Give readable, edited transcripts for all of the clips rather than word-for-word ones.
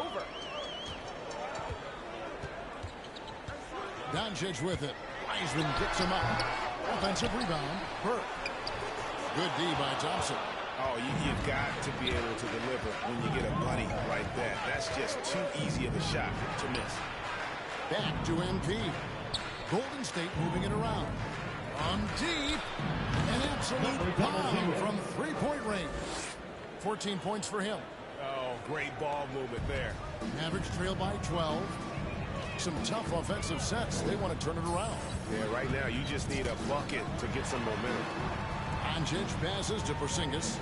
over. Doncic with it. Wiseman picks him up. Offensive rebound. Burke. Good D by Thompson. Oh, you've got to be able to deliver when you get a bunny like that. That's just too easy of a shot to miss. Back to MP. Golden State moving it around. From deep. An absolute bomb from three-point range. 14 points for him. Oh, great ball movement there. Mavericks trail by 12. Some tough offensive sets. They want to turn it around. Yeah, right now you just need a bucket to get some momentum. Doncic passes to Porzingis.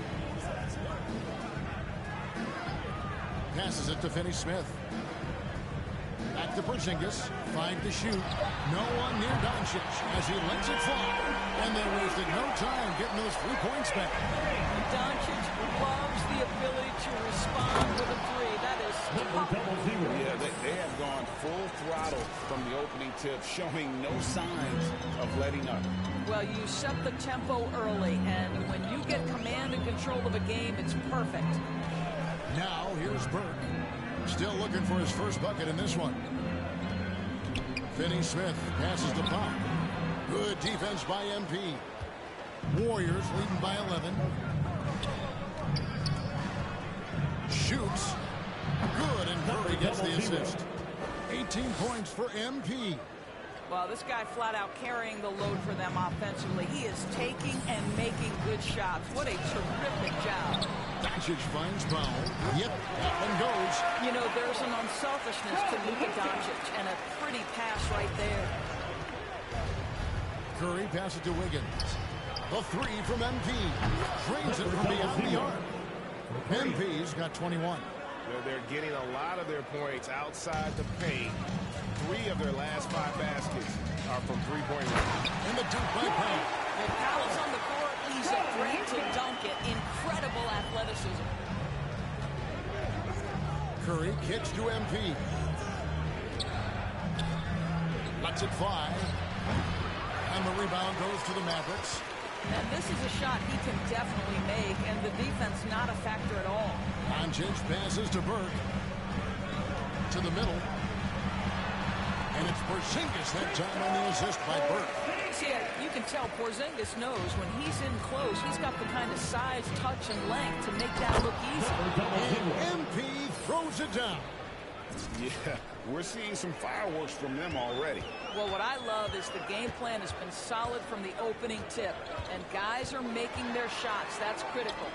Passes it to Finney-Smith. Back to Porzingis. 5 to shoot. No one near Doncic as he lets it fly. And they wasted no time getting those 3 points back. Doncic loves the ability to respond with a three. That is tough. Yeah, they have gone full throttle from the opening tip, showing no signs of letting up. Well, you set the tempo early, and when you get command and control of a game, it's perfect. Now, here's Burke. Still looking for his first bucket in this one. Finney-Smith passes the Pop. Good defense by MP. Warriors leading by 11. Shoots. Good, and Curry gets the assist. 18 points for MP. Well, this guy flat out carrying the load for them offensively. He is taking and making good shots. What a terrific job. Doncic finds Powell. Yep, that one goes. You know, there's an unselfishness to Luka Doncic, and a pretty pass right there. Curry passes to Wiggins. The three from MP. Drains it from beyond the arc. MP's got 21. They're getting a lot of their points outside the paint. 3 of their last 5 baskets are from three-point range. And the dunk by Powell. When Powell's on the court, he's afraid to dunk it. Incredible athleticism. Curry kicks to MP. Lets it fly. And the rebound goes to the Mavericks. And this is a shot he can definitely make, and the defense not a factor at all. Doncic passes to Burke. To the middle. And it's Porzingis that time on the assist by Burke. See, you can tell Porzingis knows when he's in close, he's got the kind of size, touch, and length to make that look easy. And MP throws it down. Yeah, we're seeing some fireworks from them already. Well, what I love is the game plan has been solid from the opening tip, and guys are making their shots. That's critical.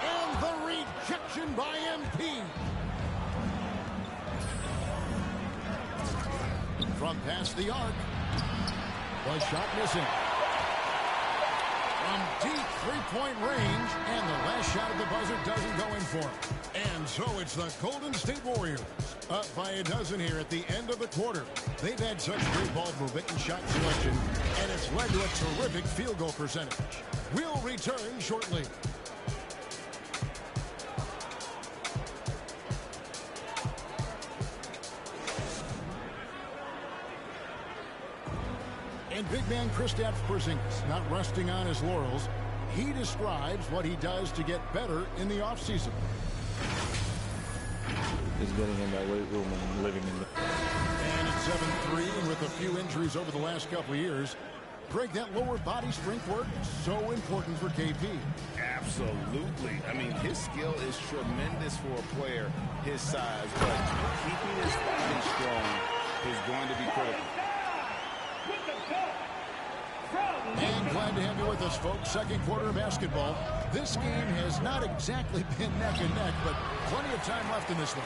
And the rejection by MP. From past the arc. The shot missing. From deep three-point range, and the last shot of the buzzer doesn't go in for him. And so it's the Golden State Warriors up by a dozen here at the end of the quarter. They've had such great ball movement and shot selection, and it's led to a terrific field goal percentage. We'll return shortly. And big man Kristaps Porzingis not resting on his laurels. He describes what he does to get better in the offseason. Is getting in that weight room and living in the... And at 7'3", and with a few injuries over the last couple of years, Greg, that lower body strength work so important for KP. Absolutely. I mean, his skill is tremendous for a player his size, but keeping his body strong is going to be critical. And glad to have you with us, folks. Second quarter of basketball. This game has not exactly been neck and neck, but plenty of time left in this one.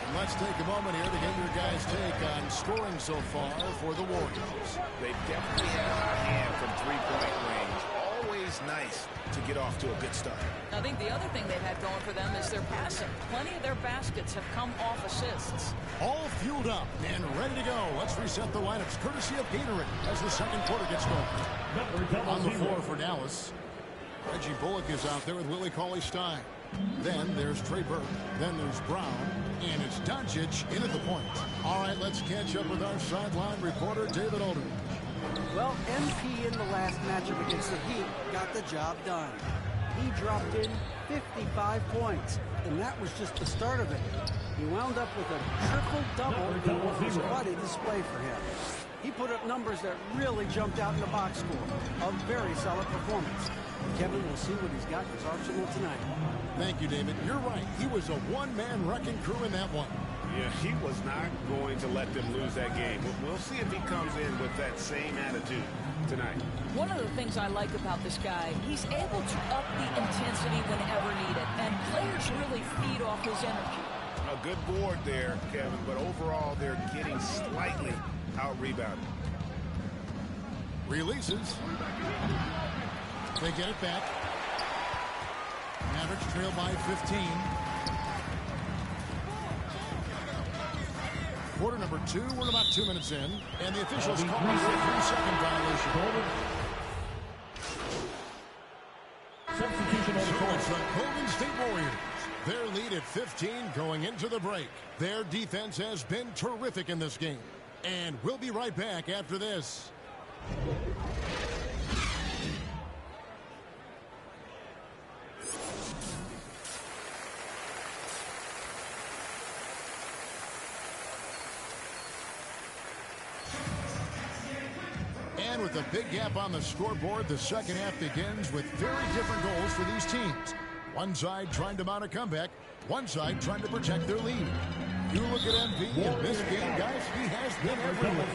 And let's take a moment here to get your guys' take on scoring so far for the Warriors. They definitely have a hot hand from three-point range. Always nice to get off to a good start. I think the other thing they've had going for them is their passing. Plenty of their baskets have come off assists. All fueled up and ready to go. Let's reset the lineups courtesy of Gatorade as the second quarter gets going. On the floor for Dallas, Reggie Bullock is out there with Willie Cauley-Stein. Then there's Trey Burke. Then there's Brown. And it's Doncic in at the point. All right, let's catch up with our sideline reporter, David Aldridge. Well, MP in the last matchup against the Heat got the job done. he dropped in 55 points, and that was just the start of it. He wound up with a triple-double in what was quite a display for him. He put up numbers that really jumped out in the box score. A very solid performance. Kevin will see what he's got in his arsenal tonight. Thank you, David. You're right. He was a one-man wrecking crew in that one. Yeah, he was not going to let them lose that game. We'll see if he comes in with that same attitude tonight. One of the things I like about this guy, he's able to up the intensity whenever needed, and players really feed off his energy. A good board there, Kevin, but overall they're getting slightly out-rebounded. Releases. They get it back. Mavericks trail by 15. Quarter number 2, we're about 2 minutes in, and the officials call it a 3-second violation. Substitution on the court. It's the Golden State Warriors. Their lead at 15 going into the break. Their defense has been terrific in this game. And we'll be right back after this. And with a big gap on the scoreboard, the second half begins with very different goals for these teams. One side trying to mount a comeback, one side trying to protect their lead. You look at MP in this game, guys, he has been everywhere.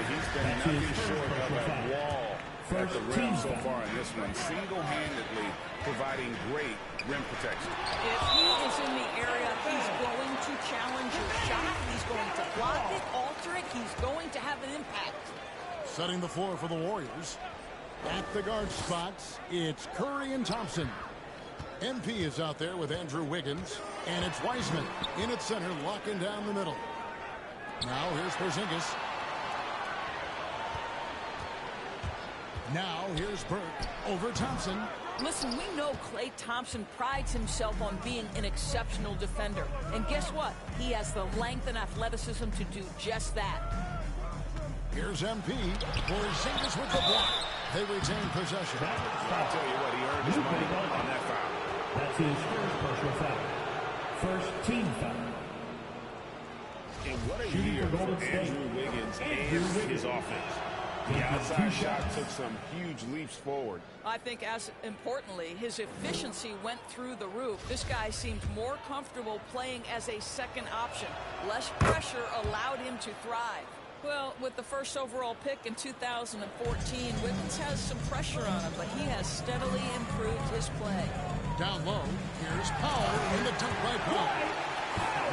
He's been nothing short of a wall at the rim so far in this one, single-handedly providing great rim protection. If he is in the area, he's going to challenge your shot. He's going to block it, alter it. He's going to have an impact. Setting the floor for the Warriors. At the guard spots, it's Curry and Thompson. MP is out there with Andrew Wiggins, and it's Wiseman in at center, locking down the middle. Now here's Porzingis. Now here's Burke over Thompson. Listen, we know Klay Thompson prides himself on being an exceptional defender. And guess what? He has the length and athleticism to do just that. Here's MP. Porzingis with the block. They retain possession. I'll tell you what, he earned his money on that foul. That's his first personal foul. First team foul. And what a year for Andrew Wiggins and his offense. The outside shot took some huge leaps forward. I think as importantly, his efficiency went through the roof. This guy seemed more comfortable playing as a second option. Less pressure allowed him to thrive. Well, with the first overall pick in 2014, Wiggins has some pressure on him, but he has steadily improved his play. Down low, here's Powell in the dunk by Powell.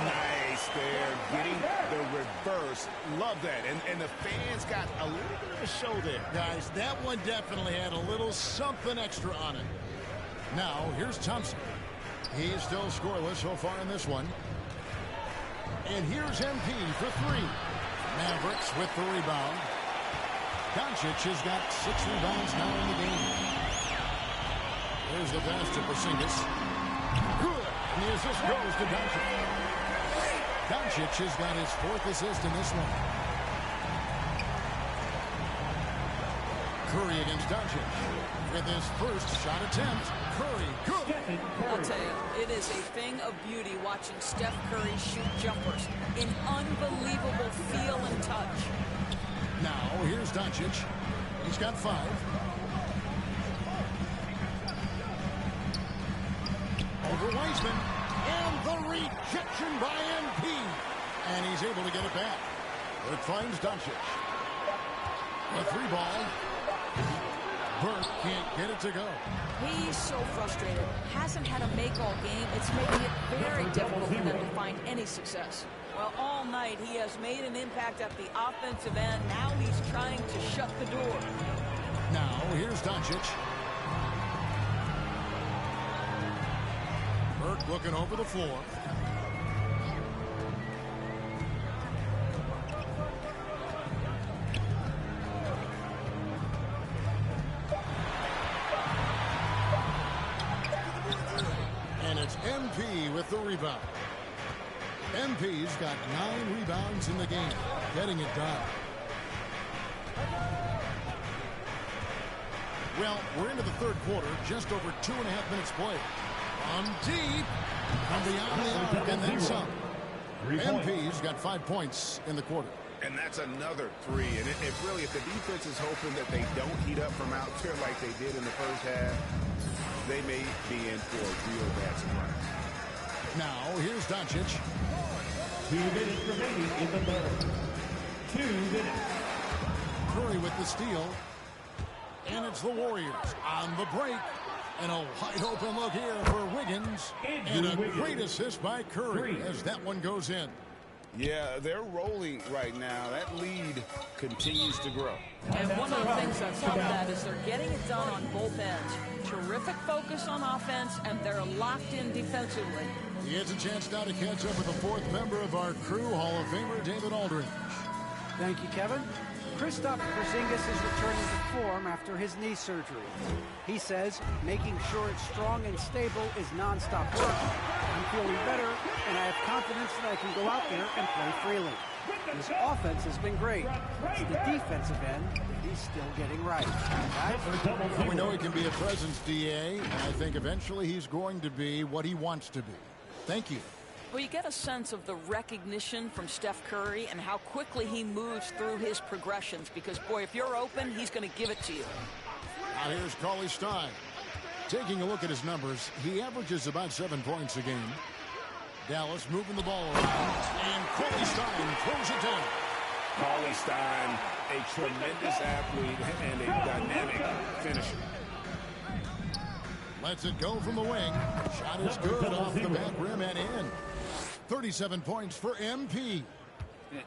Nice there, getting the reverse. Love that. And the fans got a little bit of a show there. Guys, that one definitely had a little something extra on it. Now, here's Thompson. He's still scoreless so far in this one. And here's MP for 3. Mavericks with the rebound. Doncic has got 6 rebounds now in the game. There's the pass to Porzingis. Good. And the assist goes to Doncic. Doncic has got his 4th assist in this one. Curry against Doncic. With his first shot attempt. Curry, good. I'll tell you, it is a thing of beauty watching Steph Curry shoot jumpers. An unbelievable feel and touch. Now, here's Doncic. He's got 5. Over Wiseman. And the rejection by MP. And he's able to get it back. It finds Doncic. A 3-ball. Burke can't get it to go. He's so frustrated. Hasn't had a make-all game. It's making it very difficult for them to find any success. Well, all night he has made an impact at the offensive end. Now he's trying to shut the door. Now, here's Doncic. Burke looking over the floor. And it's MP with the rebound. MP's got 9 rebounds in the game, getting it done. Well, we're into the third quarter, just over 2.5 minutes played. From deep, from beyond the arc, and then some. MP's got 5 points in the quarter. And that's another three. And if really, if the defense is hoping that they don't heat up from out there like they did in the first half, they may be in for a real bad surprise. Now, here's Doncic. 2 minutes remaining in the third. 2 minutes. Curry with the steal. And it's the Warriors on the break. And a wide open look here for Wiggins. And a great assist by Curry as that one goes in. Yeah, they're rolling right now. That lead continues to grow. And one of the things that's helped that is they're getting it done on both ends. Terrific focus on offense, and they're locked in defensively. He has a chance now to catch up with the fourth member of our crew, Hall of Famer David Aldridge. Thank you, Kevin. Kristaps Porzingis is returning to form after his knee surgery. He says making sure it's strong and stable is nonstop work. I'm feeling better, and I have confidence that I can go out there and play freely. His offense has been great. It's the defensive end that he's still getting right. Well, we know he can be a presence, DA, and I think eventually he's going to be what he wants to be. Thank you. Well, you get a sense of the recognition from Steph Curry and how quickly he moves through his progressions. Because, boy, if you're open, he's going to give it to you. Now here's Cauley Stein. Taking a look at his numbers, he averages about 7 points a game. Dallas moving the ball around, and Cauley Stein throws it down. Cauley Stein, a tremendous athlete and a dynamic finisher. Lets it go from the wing. Shot is good off the back rim and in. 37 points for MP.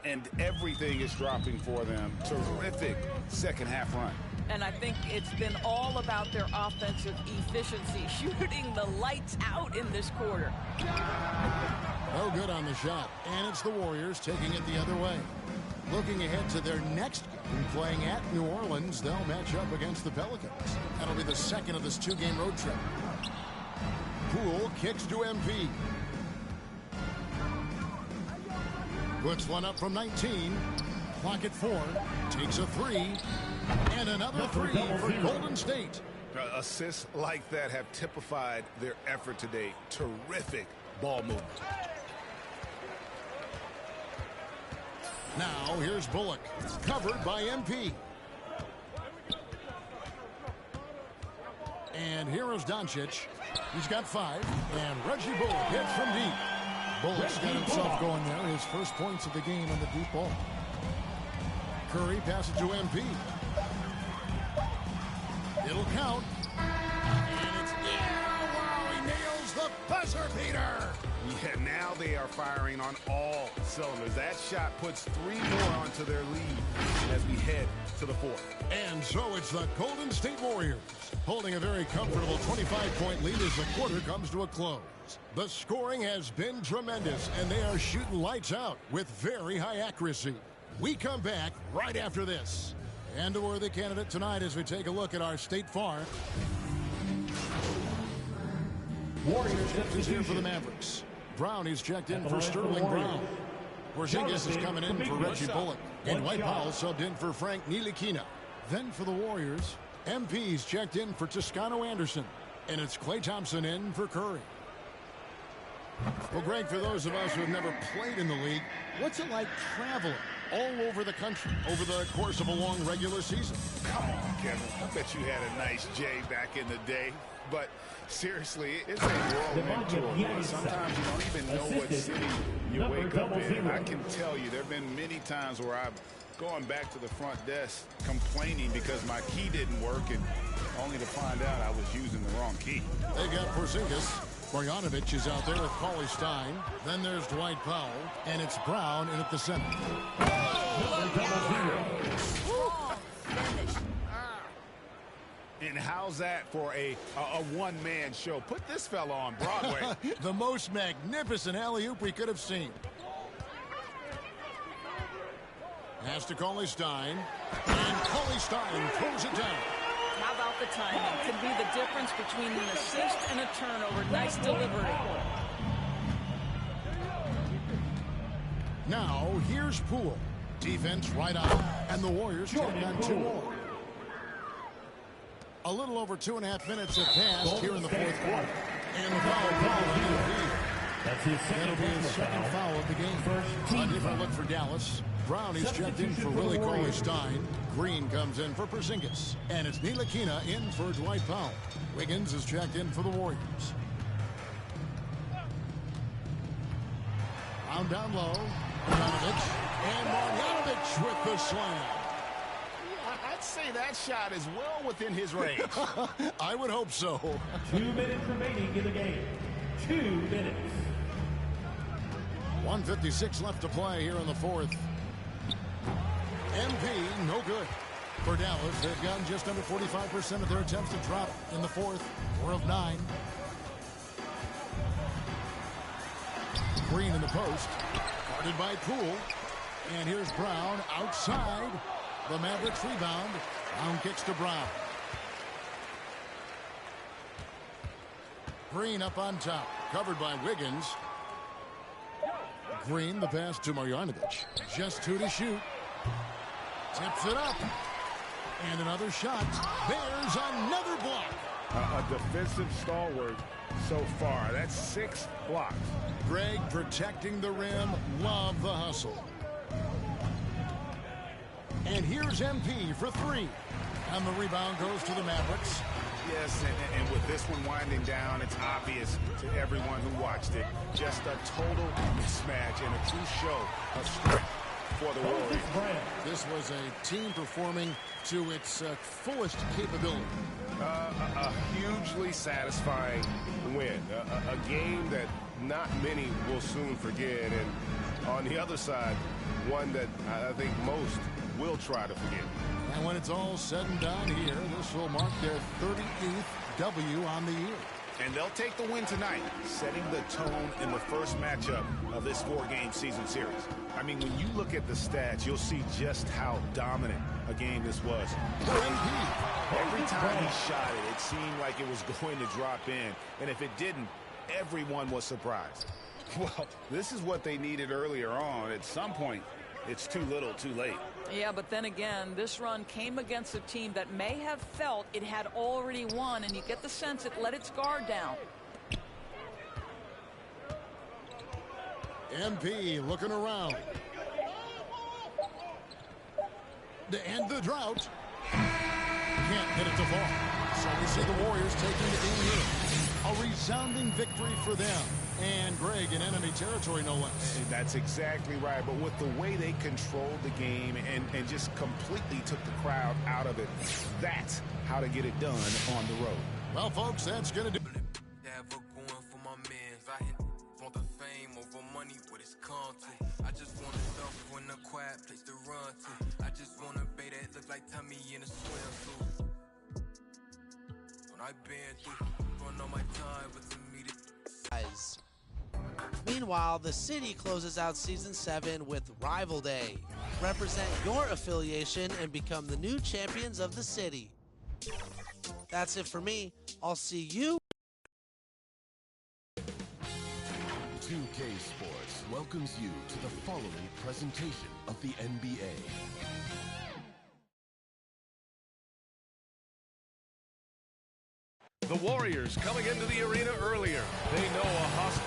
And everything is dropping for them. Terrific second half run. And I think it's been all about their offensive efficiency, shooting the lights out in this quarter. No good on the shot. And it's the Warriors taking it the other way. Looking ahead to their next game, playing at New Orleans, they'll match up against the Pelicans. That'll be the second of this 2-game road trip. Poole kicks to MP. Puts one up from 19. Clock at 4. Takes a 3. And another 3 for Golden State. Assists like that have typified their effort today. Terrific ball movement. Now here's Bullock. Covered by MP. And here is Doncic. He's got 5. And Reggie Bullock hits from deep. Bullock's got himself going there. His first points of the game on the deep ball. Curry passes to MP. It'll count. And it's wow, he nails the buzzer beater. Yeah, now they are firing on all cylinders. That shot puts 3 more onto their lead as we head to the fourth. And so it's the Golden State Warriors holding a very comfortable 25-point lead as the quarter comes to a close. The scoring has been tremendous, and they are shooting lights out with very high accuracy. We come back right after this. And a worthy candidate tonight as we take a look at our State Farm. Warriors is here for the Mavericks. Brown is checked in for Sterling Brown. Porzingis is coming in for Reggie Bullock. And Dwight Powell subbed in for Frank Ntilikina. Then for the Warriors, MP's checked in for Toscano Anderson. And it's Klay Thompson in for Curry. Well, Greg, for those of us who have never played in the league, what's it like traveling all over the country over the course of a long regular season? Come on, Kevin. I bet you had a nice J back in the day. But seriously, it's a whirlwind tour. Sometimes you don't even know what city you wake up in. I can tell you there have been many times where I've gone back to the front desk complaining because my key didn't work, and only to find out I was using the wrong key. They got Porzingis. Bogdanovic is out there with Cauley Stein. Then there's Dwight Powell. And it's Brown in at the center. And how's that for a one-man show? Put this fella on Broadway. The most magnificent alley-oop we could have seen. Pass to Cauley Stein. And Cauley Stein throws it down. How about the timing? Could be the difference between an assist and a turnover. Nice delivery. Now, here's Poole. Defense right on. And the Warriors take on 2 more. A little over 2.5 minutes have passed here in the fourth quarter. And the foul call on Embiid. That's his That'll be his second foul of the game. A different look for Dallas. Brown is checked in for Willie Cauley-Stein. Green comes in for Porzingis. And it's Ntilikina in for Dwight Powell. Wiggins is checked in for the Warriors. Brown down low. Marjanovic. And Marjanovic with the slam. I'd say that shot is well within his range. I would hope so. 2 minutes remaining in the game. 2 minutes. 1:56 left to play here in the fourth. MP, no good. For Dallas, they've gotten just under 45% of their attempts to drop in the fourth. 4 of 9. Green in the post. Guarded by Poole. And here's Brown outside. The Mavericks rebound. Brown kicks to Brown. Green up on top. Covered by Wiggins. Green, the pass to Marjanovic. Just 2 to shoot. Tips it up. And another shot. There's another block. A defensive stalwart so far. That's 6 blocks. Greg protecting the rim. Love the hustle. And here's MP for 3. And the rebound goes to the Mavericks. Yes, and with this one winding down, it's obvious to everyone who watched it. Just a total mismatch and a true show of strength for the Warriors. This was a team performing to its fullest capability. A hugely satisfying win. A game that not many will soon forget. And on the other side, one that I think most will try to forget. And when it's all said and done here, this will mark their 38th W on the year. And they'll take the win tonight, setting the tone in the first matchup of this 4-game season series. I mean, when you look at the stats, you'll see just how dominant a game this was. Every time he shot it, it seemed like it was going to drop in. And if it didn't, everyone was surprised. Well, this is what they needed earlier on. At some point, it's too little, too late. Yeah, but then again, this run came against a team that may have felt it had already won, and you get the sense it let its guard down. MP looking around. To end the drought. Can't get it to fall. So we see the Warriors taking the game here. A resounding victory for them. And Greg in enemy territory, no less. That's exactly right. But with the way they controlled the game and just completely took the crowd out of it, that's how to get it done on the road. Well, folks, that's going to do. I just want stuff when the quiet place to run to. I just want a bay that look like Tommy in a swimsuit. When I been through, run on my time, but to me guys. Meanwhile, the city closes out Season 7 with Rival Day. Represent your affiliation and become the new champions of the city. That's it for me. I'll see you. 2K Sports welcomes you to the following presentation of the NBA. The Warriors coming into the arena earlier. They know a hustle.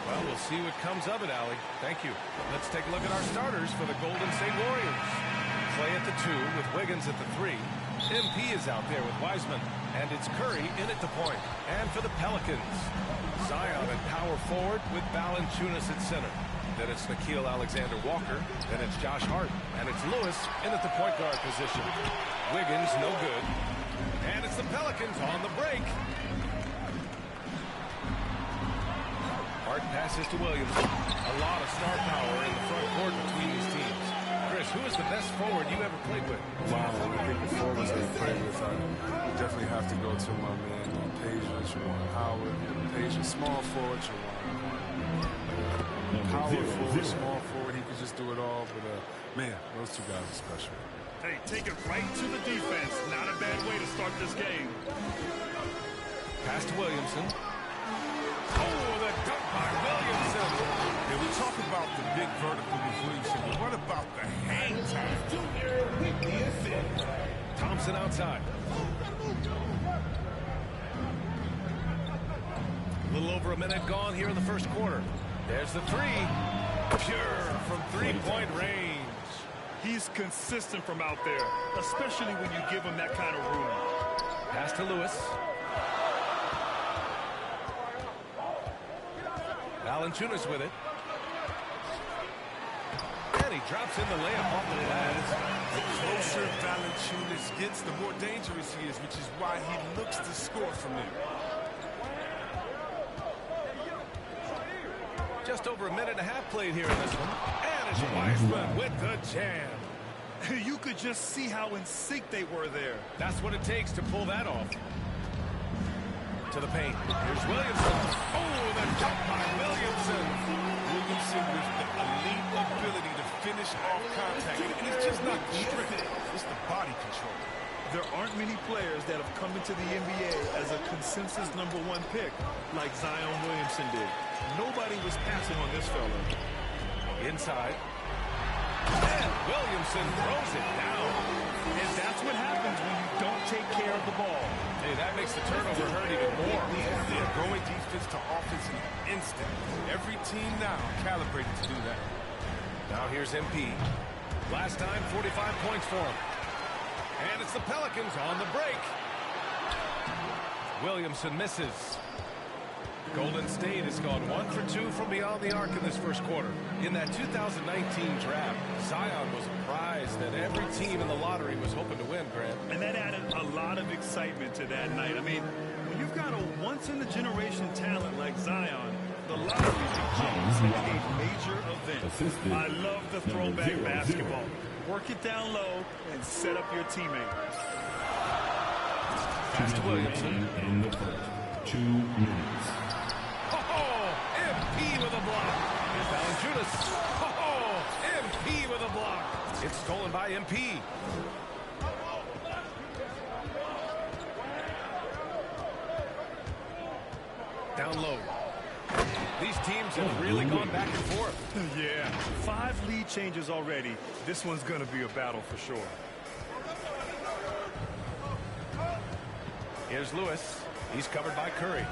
Well, we'll see what comes of it, Allie. Thank you. Let's take a look at our starters for the Golden State Warriors. Clay at the 2 with Wiggins at the 3. MP is out there with Wiseman. And it's Curry in at the point. And for the Pelicans, Zion at power forward with Valanciunas at center. Then it's Nickeil Alexander-Walker. Then it's Josh Hart. And it's Lewis in at the point guard position. Wiggins, no good. And it's the Pelicans on the break. Hart passes to Williams. A lot of star power in the front court between these teams. Chris, who is the best forward you ever played with? Wow, when I think of forwards I played with, I definitely have to go to my man, Peja, Juwan Howard. Peja, small forward, Juwan. Power forward, small forward, he could just do it all. But, man, those two guys are special. Hey, take it right to the defense. Not a bad way to start this game. Pass to Williamson. Oh, the dunk by Williamson. Yeah, we talk about the big vertical completion, but what about the hang time? Thompson Williamson outside. A little over a minute gone here in the first quarter. There's the three. Pure from three-point range. He's consistent from out there, especially when you give him that kind of room. Pass to Lewis. Valanciunas with it. And he drops in the layup off the glass. The closer Valanciunas gets, the more dangerous he is, which is why he looks to score from there. Just over a minute and a half played here in this one. And it's Wiseman with the jam. You could just see how in sync they were there. That's what it takes to pull that off. To the paint. Here's Williamson. Oh, the jump by Williamson. Williamson with the elite ability to finish off contact. And it's just not the strength, it's the body control. There aren't many players that have come into the NBA as a consensus #1 pick like Zion Williamson did. Nobody was passing on this fella. Inside. And Williamson throws it down. And that's what happens when you don't take care of the ball. Hey, that makes the turnover hurt even more. They're growing defense to offense in an instant. Every team now calibrated to do that. Now here's MP. Last time, 45 points for him. And it's the Pelicans on the break. Williamson misses. Golden State has gone 1 for 2 from beyond the arc in this first quarter. In that 2019 draft, Zion was a prize that every team in the lottery was hoping to win, Grant. And that added a lot of excitement to that night. I mean, when you've got a once-in-a-generation talent like Zion, the lottery becomes a major event. I love the throwback basketball. Work it down low and set up your teammate. Pass to Williamson. In the first 2 minutes. MP with a block. Here's Valanciunas. MP with a block. It's stolen by MP. Down low. These teams have really gone back and forth. Yeah, 5 lead changes already. This one's going to be a battle for sure. Here's Lewis. He's covered by Curry.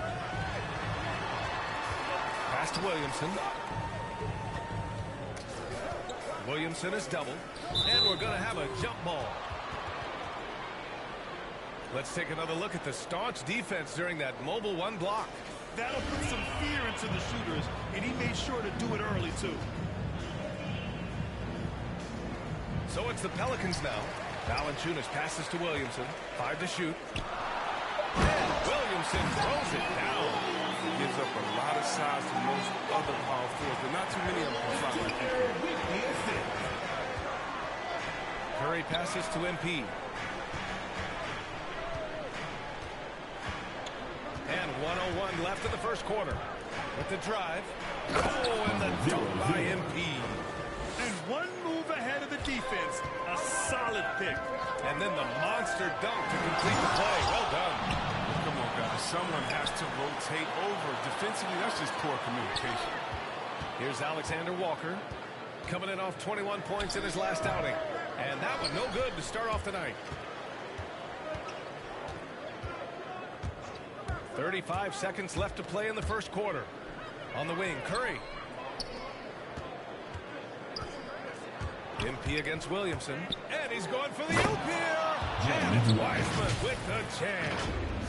Pass to Williamson. Williamson is doubled. And we're going to have a jump ball. Let's take another look at the staunch defense during that mobile 1 block. That'll put some fear into the shooters, and he made sure to do it early, too. So it's the Pelicans now. Valanciunas passes to Williamson. 5 to shoot. And Williamson throws it down. Gives up a lot of size to most other power forwards, but not too many of them can fly like that. Curry passes to MP. And 1:01 left in the first quarter. With the drive. Oh, and the dunk by MP. And 1 move ahead of the defense. A solid pick. And then the monster dunk to complete the play. Well done. Come on, guys. Someone has to rotate over. Defensively, that's just poor communication. Here's Alexander Walker. Coming in off 21 points in his last outing. And that was no good to start off the night. 35 seconds left to play in the first quarter. On the wing, Curry. MP against Williamson. And he's going for the oop here. And it's Wiseman with the jam.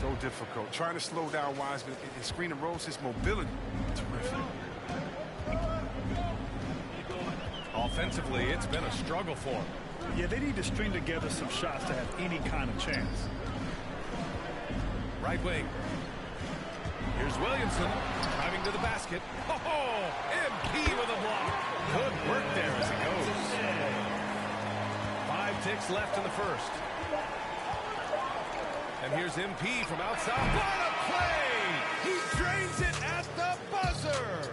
So difficult. Trying to slow down Wiseman and screen and rolls his mobility. Terrific. Offensively, it's been a struggle for him. Yeah, they need to string together some shots to have any kind of chance. Right wing. Here's Williamson driving to the basket. Oh, MP with a block. Good work there as he goes. 5 ticks left in the first. And here's MP from outside. What a play! He drains it at the buzzer.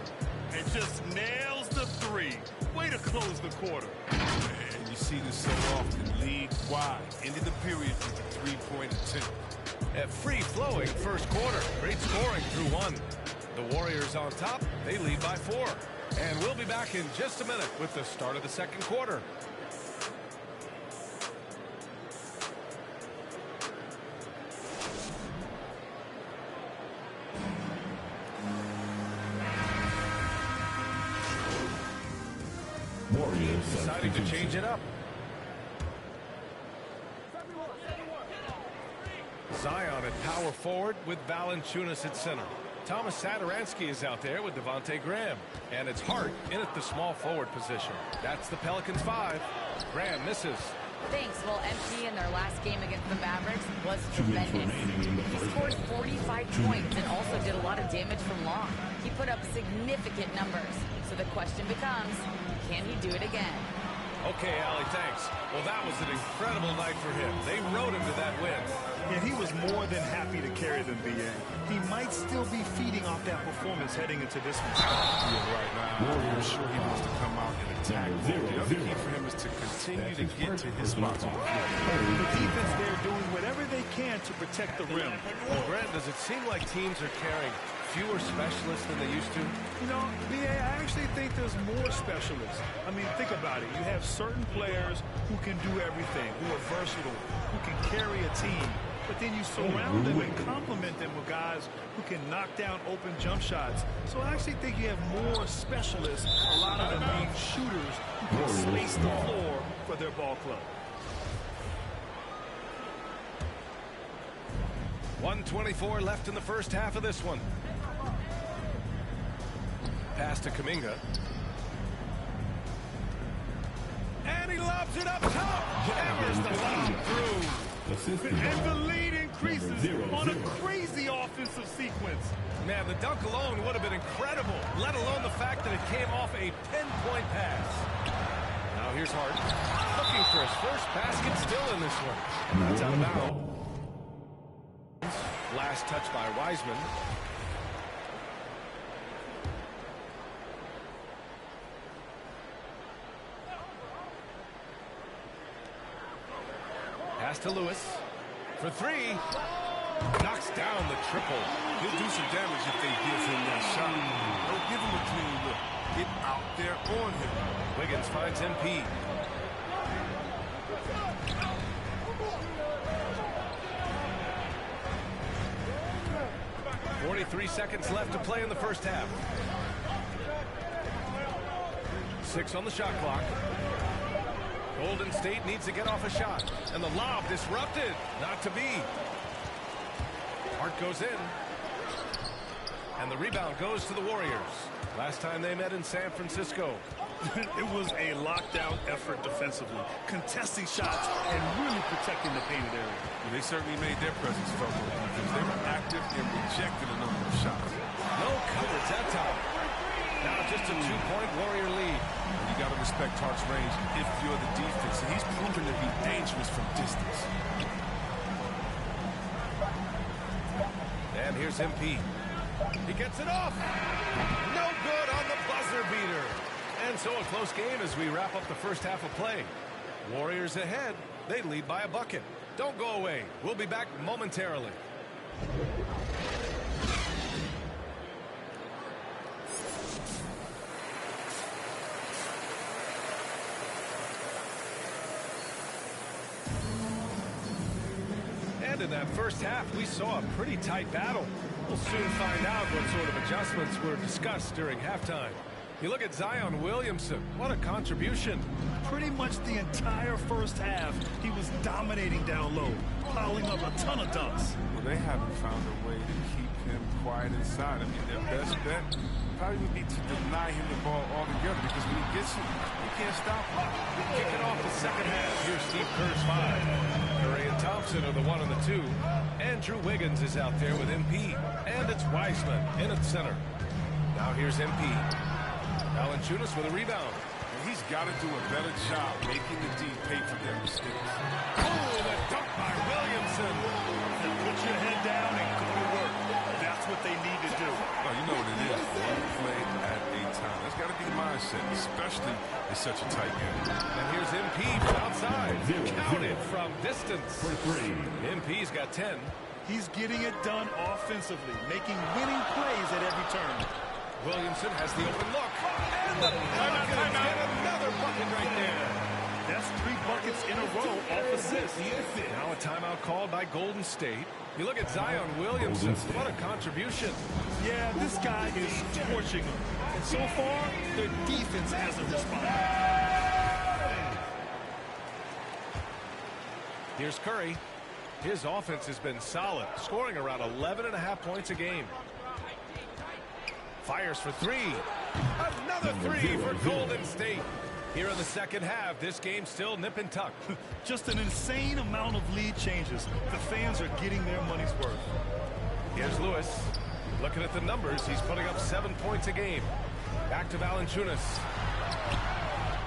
And just nails the 3. Way to close the quarter. And you see this so often. League-wide. Ended the period with a 3-point attempt. A free-flowing first quarter. Great scoring through 1. The Warriors on top. They lead by 4. And we'll be back in just a minute with the start of the second quarter. deciding to change it up. Zion at power forward with Valanciunas at center. Thomas Satoransky is out there with Devontae Graham. And it's Hart in at the small forward position. That's the Pelicans 5. Graham misses. Thanks. Well, MP in their last game against the Mavericks was tremendous. He scored 45 points and also did a lot of damage from long. He put up significant numbers. So the question becomes, can he do it again? Okay, Allie, thanks. Well, that was an incredible night for him. They rode him to that win. Yeah, he was more than happy to carry them, B.A. He might still be feeding off that performance heading into this one. Yeah, right now. I'm sure he wants to come out and attack. The other key for him is to continue to get to his spots on the floor. The defense, they're doing whatever they can to protect the rim. Well, Grant, does it seem like teams are carrying fewer specialists than they used to? You know, B.A., I actually think there's more specialists. I mean, think about it. You have certain players who can do everything, who are versatile, who can carry a team. But then you surround them and complement them with guys who can knock down open jump shots. So I actually think you have more specialists, a lot of them being shooters who can space the floor for their ball club. 1:24 left in the first half of this one. Pass to Kuminga. And he lobs it up top. Hammers the lob through. And the lead increases on a crazy offensive sequence. Man, the dunk alone would have been incredible, let alone the fact that it came off a pinpoint pass. Now here's Hart. Looking for his first basket still in this one. That's out of bounds. Last touch by Wiseman. Pass to Lewis for three. Knocks down the triple. He'll do some damage if they give him that shot. Don't give him a clean look. Get out there on him. Wiggins finds MP. 43 seconds left to play in the first half. 6 on the shot clock. Golden State needs to get off a shot. And the lob disrupted. Not to be. Hart goes in. And the rebound goes to the Warriors. Last time they met in San Francisco. It was a lockdown effort defensively, contesting shots and really protecting the painted area. They certainly made their presence felt on defense. They were active and rejected a number of shots. No coverage that time. Now just a 2-point Warrior lead. You got to respect Hart's range if you're the defense. And he's proven to be dangerous from distance. And here's MP. He gets it off. No good on the buzzer beater. And so a close game as we wrap up the first half of play. Warriors ahead. They lead by a bucket. Don't go away. We'll be back momentarily. And in that first half, we saw a pretty tight battle. We'll soon find out what sort of adjustments were discussed during halftime. You look at Zion Williamson. What a contribution. Pretty much the entire first half, he was dominating down low, piling up a ton of dunks. Well, they haven't found a way to keep him quiet inside. I mean, their best bet probably would be to deny him the ball altogether, because when he gets it, he can't stop him. Kicking off the second half. Here's Steve Kerr's 5. Curry and Thompson are the 1 and the 2. Andrew Wiggins is out there with MP. And it's Wiseman in at center. Now here's MP. Valanciunas with a rebound. And he's got to do a better job making the D pay for their mistakes. Oh, the dunk by Williamson. Put your head down and go to work. That's what they need to do. Well, you know what it is. One play at a time. That's got to be the mindset, especially in such a tight game. And here's MP from outside. Counted from distance. MP's got 10. He's getting it done offensively, making winning plays at every turn. Williamson has the open look. And the Pelicans get another bucket right there. That's 3 buckets in a row off assists. Now a timeout called by Golden State. You look at Zion Williamson. What a contribution. Yeah, this guy is torching them. And so far, their defense hasn't responded. Here's Curry. His offense has been solid, scoring around 11.5 points a game. Fires for three. Another three for Golden State. Here in the second half, this game's still nip and tuck. Just an insane amount of lead changes. The fans are getting their money's worth. Here's Lewis. Looking at the numbers, he's putting up 7 points a game. Back to Valanciunas.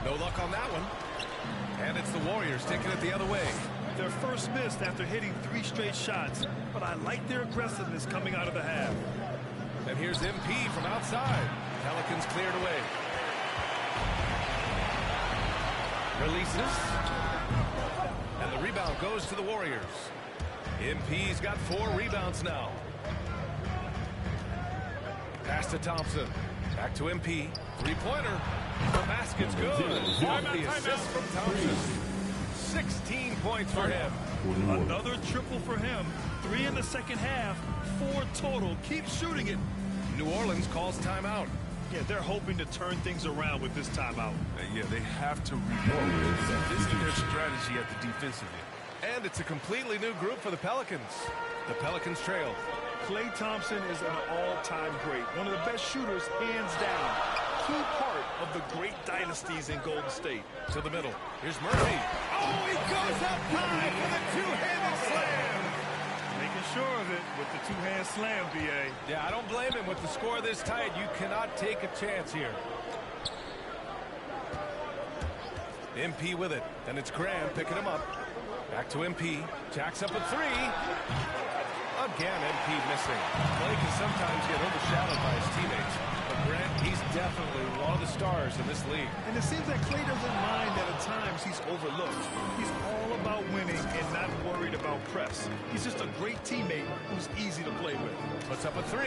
No luck on that one. And it's the Warriors taking it the other way. Their first missed after hitting 3 straight shots, but I like their aggressiveness coming out of the half. And here's MP from outside. Pelicans cleared away. Releases. And the rebound goes to the Warriors. MP's got 4 rebounds now. Pass to Thompson. Back to MP. Three-pointer. The basket's good. The assist from Thompson. 16 points for him. Another triple for him. 3 in the second half. 4 total. Keep shooting it. New Orleans calls timeout. Yeah, they're hoping to turn things around with this timeout. Yeah, they have to rebound. This is their strategy at the defensive end. And it's a completely new group for the Pelicans. The Pelicans trail. Klay Thompson is an all-time great. One of the best shooters, hands down. Key part of the great dynasties in Golden State. To the middle. Here's Murphy. Oh, he goes up high for the two-handed slam. Making sure of it with the two-hand slam, B.A. Yeah, I don't blame him. With the score this tight, you cannot take a chance here. MP with it. Then it's Graham picking him up. Back to MP. Jacks up a 3. Again, MP missing. Klay can sometimes get overshadowed by his teammates. But Grant, he's definitely one of the stars in this league. And it seems that Klay doesn't mind that at times he's overlooked. He's all about winning and not worried about press. He's just a great teammate who's easy to play with. Puts up a 3.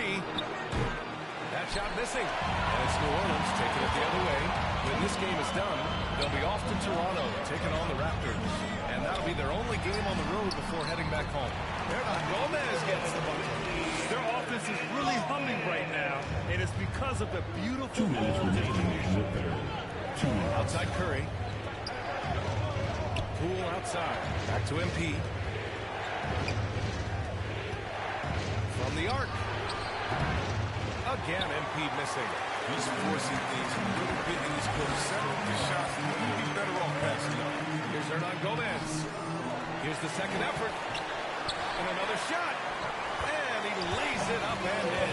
That shot missing. And it's New Orleans taking it the other way. When this game is done, they'll be off to Toronto, taking on the Raptors. And that'll be their only game on the road before heading back home. Gomez gets the bucket. Their offense is really humming right now, and it's because of the beautiful 2 minutes remaining in the third. Outside Curry. Poole outside. Back to MP. From the arc. Again, MP missing. He's forcing things really big in this quarter. Settle the shot. He's better off passing up. Here's Hernan Gomez. Here's the second effort. And another shot. And he lays it up and in.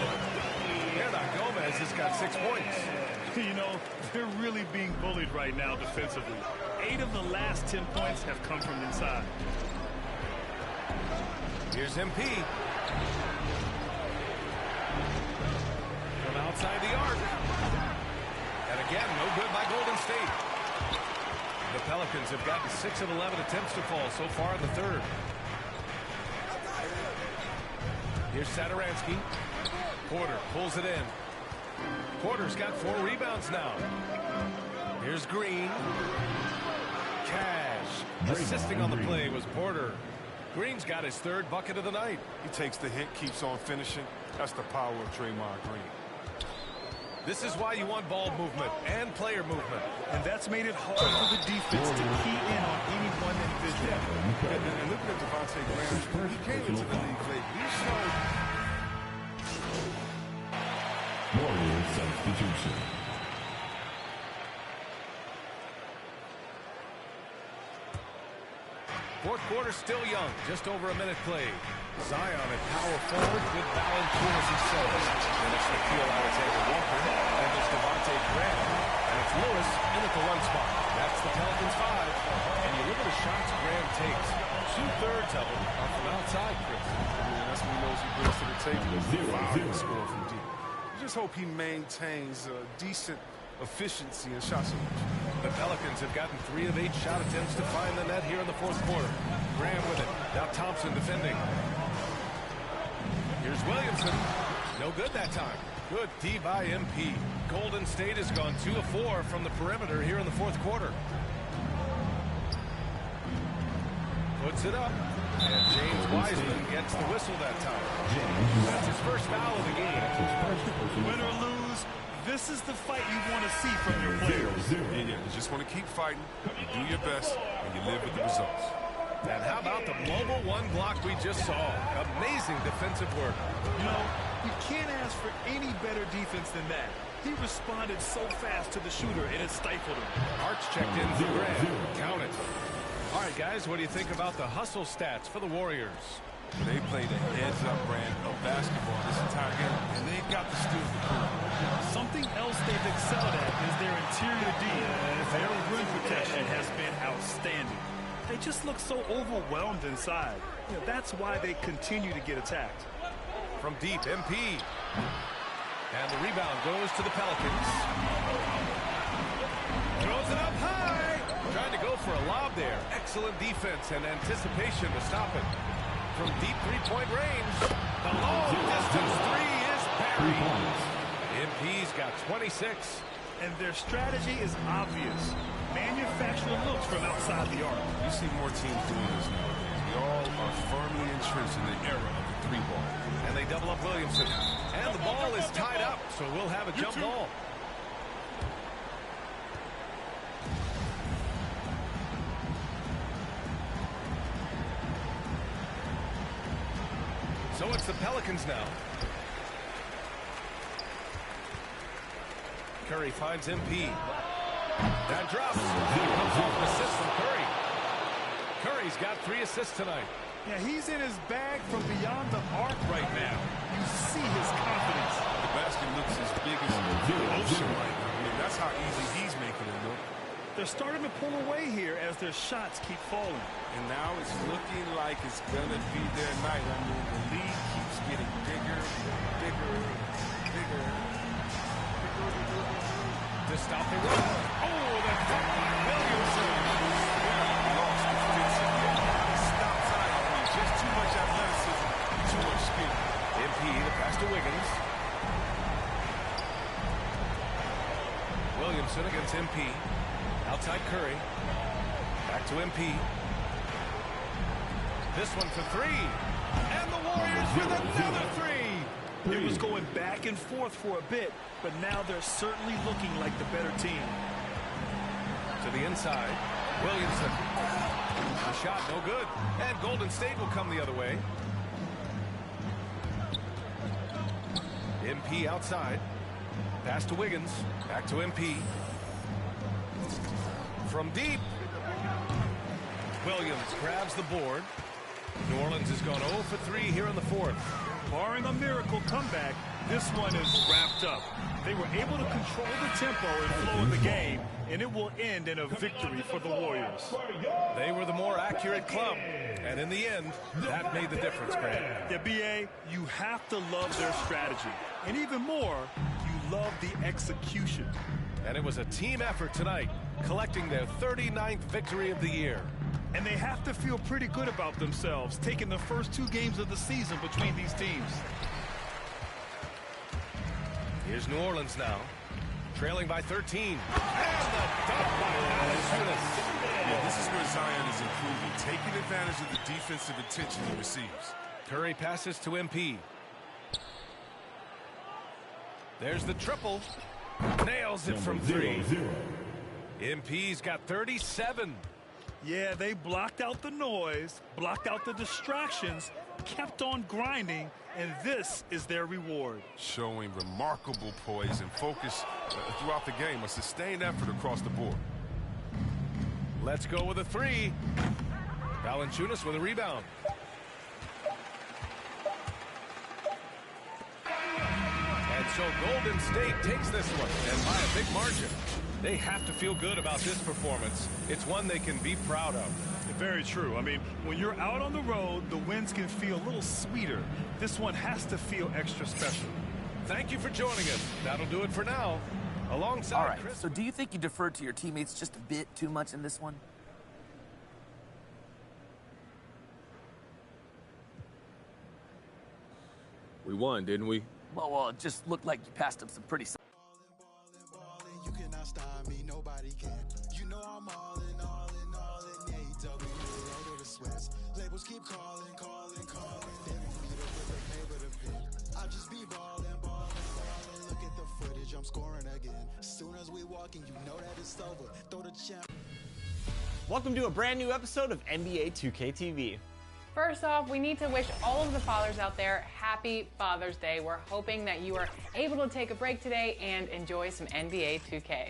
Hernan Gomez has got 6 points. You know, they're really being bullied right now defensively. 8 of the last 10 points have come from inside. Here's MP. From outside the arc. And again, no good by Golden State. The Pelicans have gotten 6 of 11 attempts to fall so far in the third. Here's Satoransky. Porter pulls it in. Porter's got 4 rebounds now. Here's Green. Cash. Assisting on the play was Porter. Green's got his 3rd bucket of the night. He takes the hit, keeps on finishing. That's the power of Draymond Green. This is why you want ball movement and player movement. And that's made it hard for the defense to key in on any one individual. And looking at Devontae Graham, he came into the league late. He showed. Warriors substitution. Fourth quarter still young, just over a minute played. Zion at power forward with Valanciunas as center. And it's Nickeil Alexander-Walker. And it's Devontae Graham. And it's Lewis in at the 1 spot. That's the Pelicans 5. And you look at the shots Graham takes. 2/3 of them are from outside, Chris. And that's what he knows he brings to the table. He's 0-0 score from deep. You just hope he maintains a decent efficiency in shot selection. The Pelicans have gotten 3 of 8 shot attempts to find the net here in the fourth quarter. Graham with it. Now Thompson defending. Here's Williamson. No good that time. Good D by MP. Golden State has gone 2 of 4 from the perimeter here in the fourth quarter. Puts it up. And James Wiseman gets the whistle that time. That's his first foul of the game. Win or lose, this is the fight you want to see from your players. Yeah, you just want to keep fighting, you do your best, and you live with the results. And how about the mobile one block we just saw? Amazing defensive work. You know, you can't ask for any better defense than that. He responded so fast to the shooter, and it stifled him. Arch checked in for Grant. Count it. All right, guys, what do you think about the hustle stats for the Warriors? They played a heads-up brand of basketball this entire game, and they got the steal to prove it. Something else they've excelled at is their interior D. Their rim protection has been outstanding. They just look so overwhelmed inside. You know, that's why they continue to get attacked. From deep, MP. And the rebound goes to the Pelicans. Throws it up high. Trying to go for a lob there. Excellent defense and anticipation to stop it. From deep three-point range. The long-distance three is buried. MP's got 26. And their strategy is obvious. Manufacture looks from outside the arc. You see more teams doing this now. They all are firmly entrenched in the era of the three ball. And they double up Williamson. And the ball is tied up, so we'll have a jump ball. So it's the Pelicans now. Curry finds MP. That drops. Comes off an assist from Curry. Curry's got 3 assists tonight. Yeah, he's in his bag from beyond the arc right now. You see his confidence. The basket looks as big as the ocean right now. I mean, that's how easy he's making it look. They're starting to pull away here as their shots keep falling. And now it's looking like it's going to be their night. I mean, the lead keeps getting bigger, bigger, bigger. To stop the run. Oh, the cut by Williamson. Lost defensively. Stop Zion. Just too much athleticism, too much speed. MP, the pass to Wiggins. Williamson against MP. Outside Curry. Back to MP. This one for 3. And the Warriors with another 3. It was going back and forth for a bit, but now they're certainly looking like the better team. To the inside. Williamson. The shot no good. And Golden State will come the other way. MP outside. Pass to Wiggins. Back to MP. From deep. Williams grabs the board. New Orleans has gone 0 for 3 here in the 4th. Barring a miracle comeback, this one is wrapped up. They were able to control the tempo and flow of the game, and it will end in a victory for the Warriors. They were the more accurate club, and in the end, that made the difference, Grant. Yeah, B.A., you have to love their strategy, and even more, you love the execution. And it was a team effort tonight, collecting their 39th victory of the year. And they have to feel pretty good about themselves, taking the first 2 games of the season between these teams. Here's New Orleans now, trailing by 13. And the dunk by Valanciunas. Yeah, this is where Zion is improving, taking advantage of the defensive attention he receives. Curry passes to MP. There's the triple. Nails it from 3. MP's got 37. Yeah, they blocked out the noise, blocked out the distractions, kept on grinding, and this is their reward. Showing remarkable poise and focus throughout the game, a sustained effort across the board. Let's go with a 3. Valanciunas with a rebound. And so Golden State takes this one, and by a big margin. They have to feel good about this performance. It's one they can be proud of. Very true. I mean, when you're out on the road, the wins can feel a little sweeter. This one has to feel extra special. Thank you for joining us. That'll do it for now. Alongside All right, Chris. so do you think you deferred to your teammates just a bit too much in this one? We won, didn't we? Well, it just looked like you passed up some pretty... You cannot stop me, nobody can. You know I'm all in, yeah, you tell me you over the sweats. Labels keep calling. Every meter with a paper to pen. I just be balling. Look at the footage, I'm scoring again. As soon as we walking, you know that it's over. Throw the champ. Welcome to a brand new episode of NBA 2K TV. First off, we need to wish all of the fathers out there happy Father's Day. We're hoping that you are able to take a break today and enjoy some NBA 2K.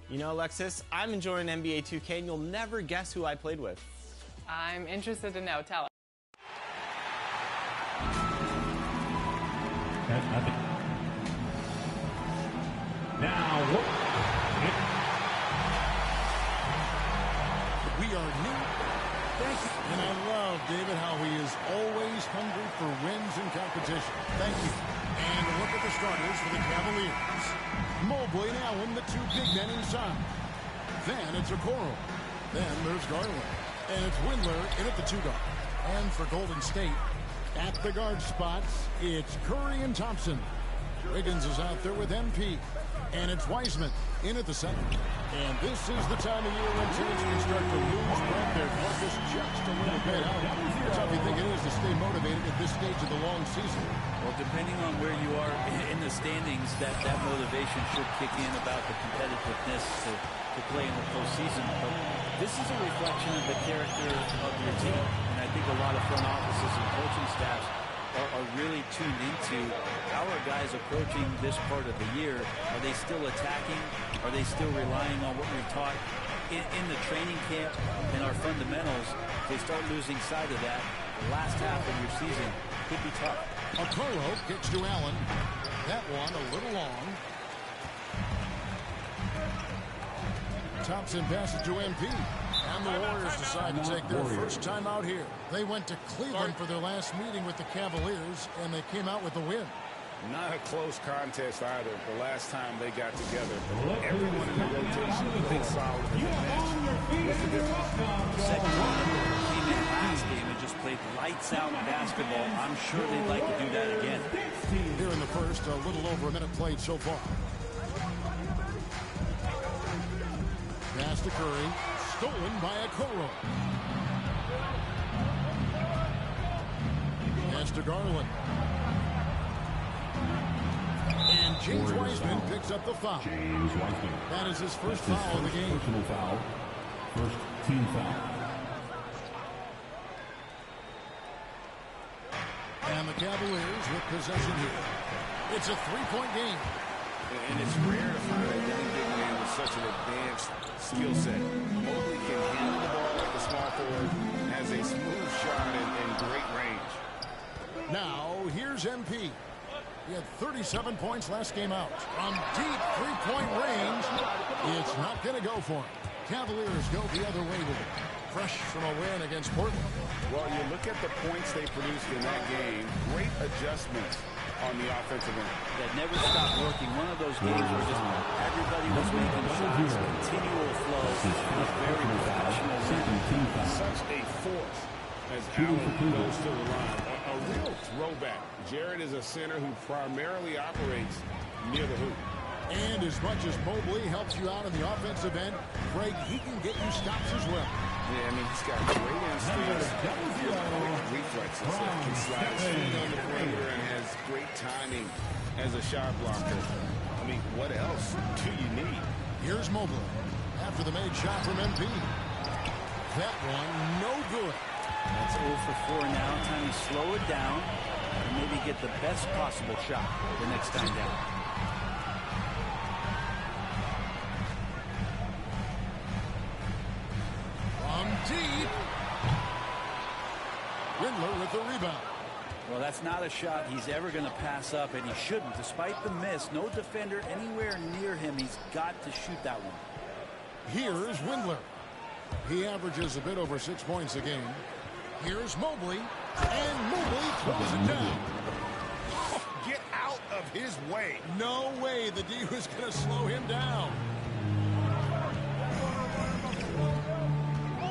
You know, Alexis, I'm enjoying NBA 2K and you'll never guess who I played with. I'm interested to know. Tell us. Now, we are new. Thank you. And I love, David, how he is always hungry for wins and competition. Thank you. And look at the starters for the Cavaliers. Mobley and Allen, the two big men inside. Then it's Okoro. Then there's Garland. And it's Windler in at the two guard. And for Golden State, at the guard spots, it's Curry and Thompson. Wiggins is out there with MP. And it's Wiseman in at the center. And this is the time of year when teams can start to lose breath. Their focus just a little bit. How tough do you think it is to stay motivated at this stage of the long season? Well, depending on where you are in the standings, that motivation should kick in about the competitiveness to play in the postseason. But this is a reflection of the character of your team. And I think a lot of front offices and coaching staffs are really tuned into how are guys approaching this part of the year. Are they still attacking? Are they still relying on what we're taught in the training camp and our fundamentals? If they start losing sight of that, the last half of your season could be tough. Okoro kicks to Allen. That one a little long. Thompson passes to MP. And the Warriors decide to take their first time out here. They went to Cleveland for their last meeting with the Cavaliers, and they came out with a win. Not a close contest either. The last time they got together, everyone in the rotation played solid in the match. What's the difference? Second came in last game and just played lights out basketball. I'm sure they'd like to do that again. Here in the first, a little over a minute played so far. Pass to Curry. Stolen by Okoro. Pass to Garland. And James Wiseman picks up the foul. James Wiseman. That is his first foul of the game. Personal foul. First team foul. And the Cavaliers with possession here. It's a three-point game. And it's rare to find a young big man with such an advanced skill set. Mobley can handle the ball like a small forward, has a smooth shot and great range. Now, here's MP. He had 37 points last game out. From deep three-point range, it's not going to go for him. Cavaliers go the other way with it. Fresh from a win against Portland. Well, you look at the points they produced in that game. Great adjustments on the offensive end. That never stopped working. One of those games where just everybody was making shots, continual flow, a very professional win. Such a force as Allen goes to the line. A real throwback. Jared is a center who primarily operates near the hoop. And as much as Mobley helps you out on the offensive end, Greg, he can get you stops as well. Yeah, I mean, he's got great instincts, quick reflexes, can slide his feet on the perimeter, and has great timing as a shot blocker. I mean, what else do you need? Here's Mobley after the made shot from MP. That one, no good. That's 0 for 4 now. Time to slow it down and maybe get the best possible shot the next time down. From deep. Windler with the rebound. Well, that's not a shot he's ever going to pass up, and he shouldn't. Despite the miss, no defender anywhere near him. He's got to shoot that one. Here's Windler. He averages a bit over 6 points a game. Here's Mobley, and Mobley throws it down. Get out of his way. No way the D was going to slow him down.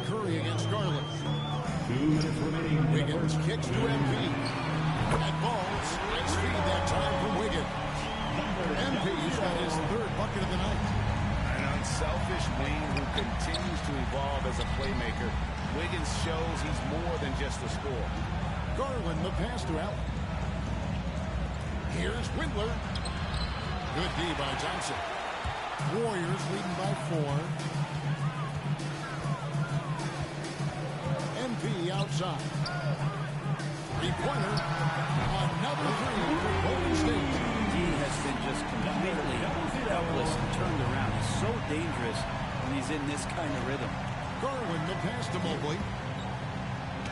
Curry against Garland. 2 minutes remaining. Wiggins kicks to MP. That ball straight speed that time from Wiggins. MP's got his third bucket of the night. An unselfish wing who continues to evolve as a playmaker. Wiggins shows he's more than just a scorer. Garland the pass to Allen. Here's Windler. Good D by Johnson. Warriors leading by 4. outside. Three-pointer. Another three for Golden State. He has been just completely helpless and turned around. He's so dangerous when he's in this kind of rhythm. Garland the pass to Mobley.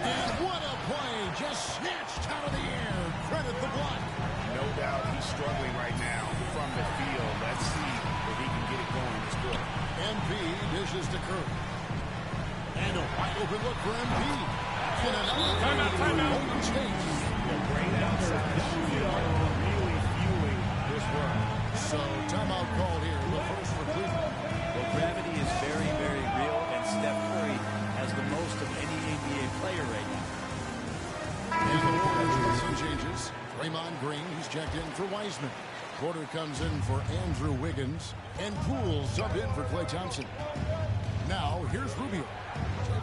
And what a play. Just snatched out of the air. Credit the block. No doubt he's struggling right now from the field. Let's see if he can get it going this quarter. MP dishes to Curry. And a wide open look for MP. And another timeout. Golden State. The great outside shooting really fueling this run. So timeout called here. The first for Cleveland. Well, gravity is very, very real, and Steph Curry has the most of any NBA player right now. And the Warriors changes. Draymond Green, he's checked in for Wiseman. Porter comes in for Andrew Wiggins. And Poole subbed in for Klay Thompson. Now, here's Rubio.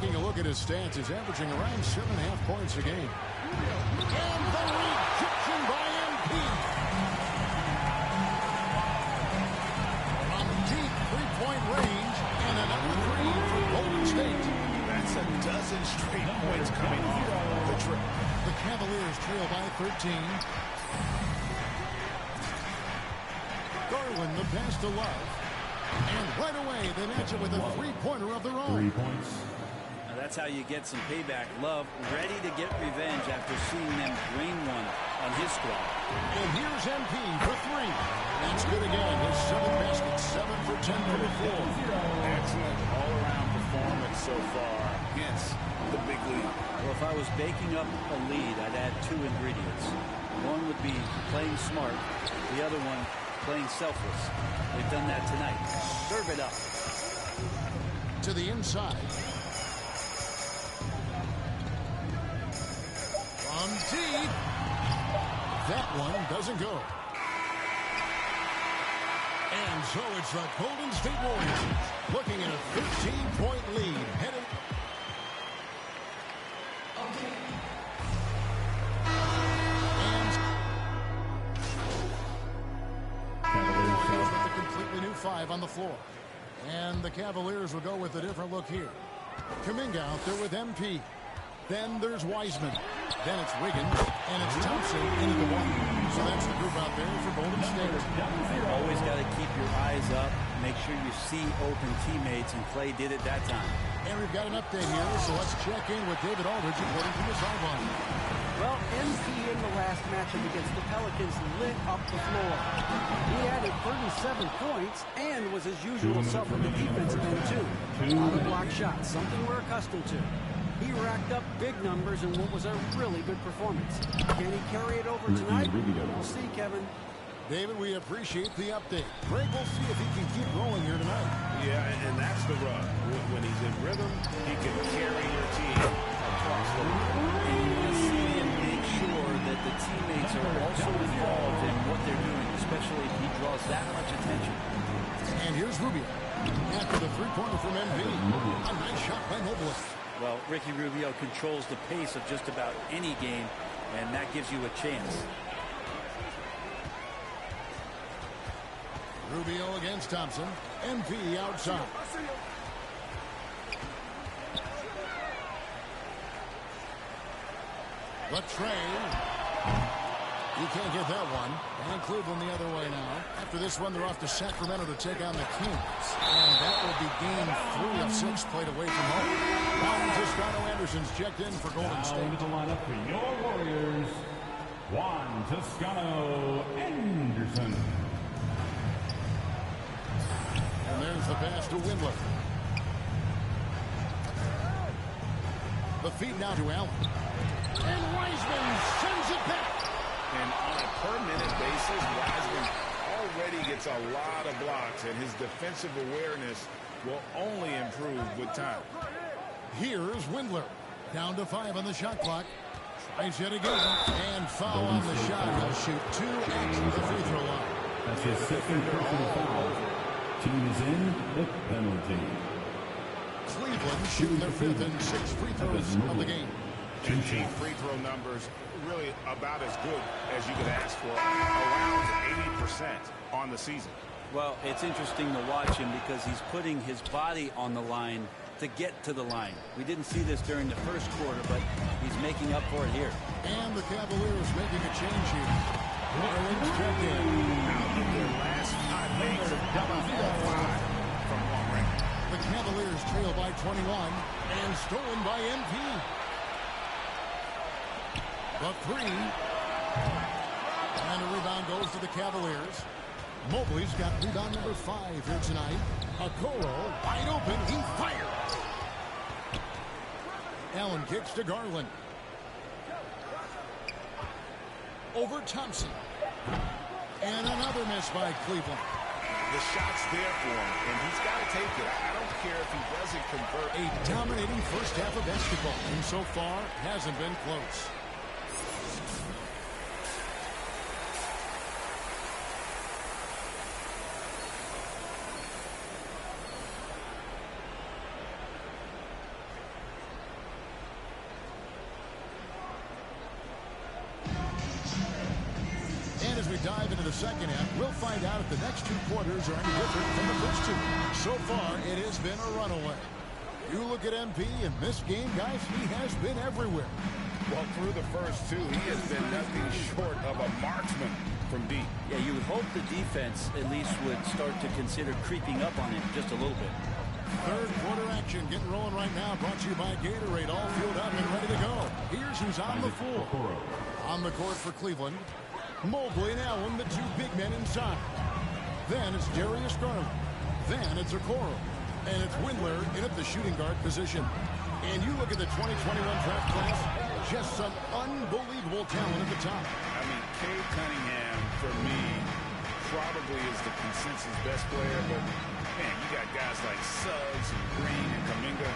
Taking a look at his stats, he's averaging around 7.5 points a game. And the rejection by MP. From deep three-point range, and another three for Golden State. That's a dozen straight points coming off the trip. The Cavaliers trail by 13. Garland the pass to Love. And right away, they match it with a three-pointer of their own. 3 points. Now that's how you get some payback. Love ready to get revenge after seeing them drain one on his squad. And here's MP for three. That's good again. His seventh basket, 7 for 10 from the floor. Excellent all-around performance so far against the big lead. Well, if I was baking up a lead, I'd add 2 ingredients. One would be playing smart. The other one, playing selfless. They've done that tonight. Serve it up. To the inside. From deep. That one doesn't go. And so it's the Golden State Warriors looking at a 13-point lead. Headed. Cavaliers with a completely new 5 on the floor. And the Cavaliers will go with a different look here. Kuminga out there with MP. Then there's Wiseman. Then it's Wiggins. And it's Thompson into the 1. So that's the group out there for Golden State. You've always got to keep your eyes up. Make sure you see open teammates, and Klay did it that time. And we've got an update here, so let's check in with David Aldridge reporting from the sideline. Well, MP in the last matchup against the Pelicans lit up the floor. He added 37 points and was his usual self in the defensive end, too. A lot of block shots, something we're accustomed to. He racked up big numbers in what was a really good performance. Can he carry it over tonight? We'll see, Kevin. David, we appreciate the update. Greg, we'll see if he can keep rolling here tonight. Yeah, and that's the rub. When he's in rhythm, he can carry your team across the line. And you want to see him make sure that the teammates are also involved in what they're doing, especially if he draws that much attention. And here's Rubio. After the three-pointer from MP. A nice shot by Mobley. Well, Ricky Rubio controls the pace of just about any game, and that gives you a chance. Rubio against Thompson. MP outside. Latrey. You can't get that one. And Cleveland the other way now. After this one, they're off to Sacramento to take on the Kings. And that will be game 3 of 6 played away from home. Juan Toscano Anderson's checked in for Golden State. Into the lineup for your Warriors, Juan Toscano Anderson. And there's the pass to Windler. The feed now to Allen. And Wiseman sends it back. And on a per-minute basis, Wiseman already gets a lot of blocks, and his defensive awareness will only improve with time. Here's Windler. Down to 5 on the shot clock. Tries yet again. And foul on the shot. He'll shoot 2 at the free throw line. That's his second personal foul. Team is in the penalty. Cleveland shooting their 5th and 6th free throws of the game. And free throw numbers really about as good as you could ask for. Around 80% on the season. Well, it's interesting to watch him because he's putting his body on the line to get to the line. We didn't see this during the first quarter, but he's making up for it here. And the Cavaliers making a change here. Garland's checked in. Out of their last 5 games, how about all 5 from long range? The Cavaliers trail by 21 and stolen by MP. The 3. And the rebound goes to the Cavaliers. Mobley's got rebound number 5 here tonight. Okoro wide open. He fires. Allen kicks to Garland. Over Thompson. And another miss by Cleveland. The shot's there for him, and he's got to take it. I don't care if he doesn't convert. A dominating first half of basketball, and so far hasn't been close. Dive into the second half, we'll find out if the next 2 quarters are any different from the first 2. So far, it has been a runaway. You look at MP in this game, guys, he has been everywhere. Well, through the first 2, he has been nothing short of a marksman from deep. Yeah, you would hope the defense at least would start to consider creeping up on him just a little bit. Third quarter action getting rolling right now, brought to you by Gatorade, all fueled up and ready to go. Here's who's on the floor. On the court for Cleveland, Mobley and Allen, the 2 big men inside. Then it's Darius Garland. Then it's Okoro. And it's Windler in at the shooting guard position. And you look at the 2021 draft class, just some unbelievable talent at the top. I mean, Cade Cunningham, for me, probably is the consensus best player. But, man, you got guys like Suggs and Green and Kuminga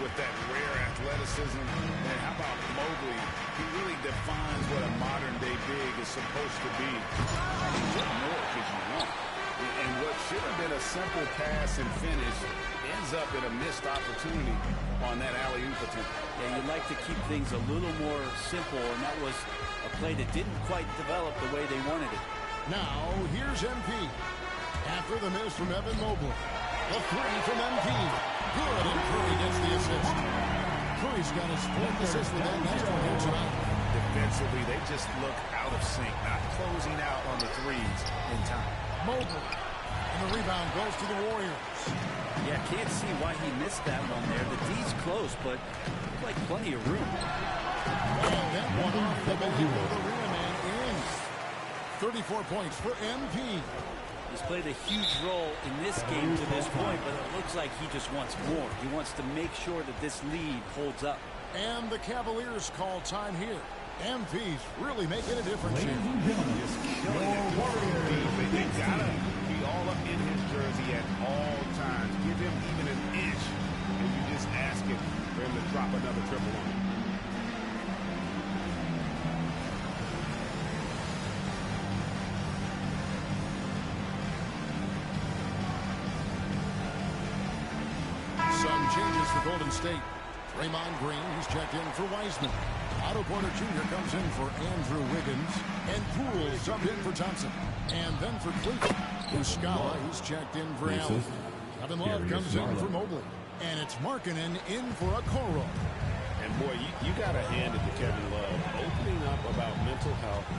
with that rare athleticism. And how about Mobley? He really defines what a modern-day big is supposed to be. What more could you want? And what should have been a simple pass and finish ends up in a missed opportunity on that alley-oop attempt. Yeah, you'd like to keep things a little more simple, and that was a play that didn't quite develop the way they wanted it. Now, here's MP. After the miss from Evan Mobley. The 3 from MP. Good, and Curry gets the assist. Curry's got his 4th assist with that next one here tonight. Defensively, they just look out of sync, not closing out on the 3s in time. Mobley. And the rebound goes to the Warriors. Yeah, can't see why he missed that one there. The D's close, but like plenty of room. And that one off the back of the rear man in. 34 points for MP. He's played a huge role in this game to this point, but it looks like he just wants more. He wants to make sure that this lead holds up. And the Cavaliers call time here. MP's really making a difference here. Just killing it. They gotta be all up in his jersey at all times. Give him even an inch, and you just ask him for him to drop another triple on him. Some changes for Golden State. Draymond Green, he's checked in for Wiseman. Otto Porter Jr. comes in for Andrew Wiggins. And Poole subbed in for Thompson. And then for Cleveland, Muscala, he's checked in for Allen. Kevin Love comes in for Mobley. And it's Markkanen in for Okoro. And boy, you got to hand it to Kevin Love. Opening up about mental health,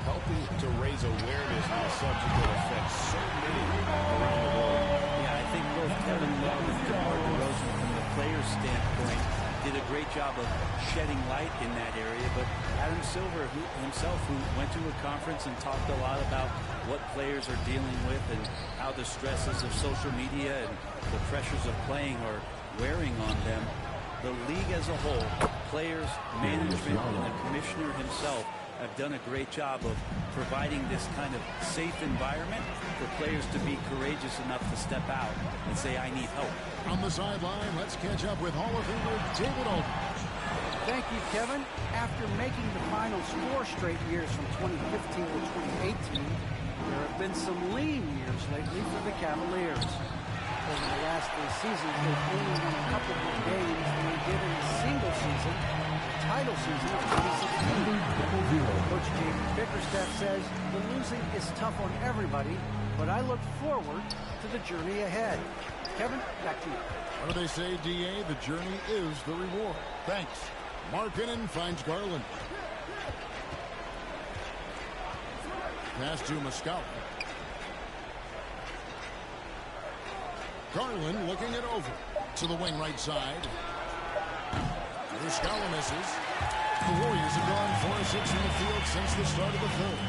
helping to raise awareness on a subject that affects so many around the world. Yeah, I think both Kevin Love and DeMar DeRozan, from the player's standpoint, did a great job of shedding light in that area. But Adam Silver who went to a conference and talked a lot about what players are dealing with and how the stresses of social media and the pressures of playing are wearing on them. The league as a whole, players, management, and the commissioner himself have done a great job of providing this kind of safe environment for players to be courageous enough to step out and say, I need help. On the sideline, let's catch up with Hall of Famer David Aldridge. Thank you, Kevin. After making the finals 4 straight years from 2015 to 2018, there have been some lean years lately for the Cavaliers. Over the last 3 seasons, they've only won a couple more games than they did in a single season, the title season of 2016. Coach J.B. Bickerstaff says the losing is tough on everybody, but I look forward to the journey ahead. Kevin, back to you. What do they say, DA? The journey is the reward. Thanks. Markkanen finds Garland. Pass to Muscala. Garland looking it over. To the wing right side. Muscala misses. The Warriors have gone 4-6 in the field since the start of the third.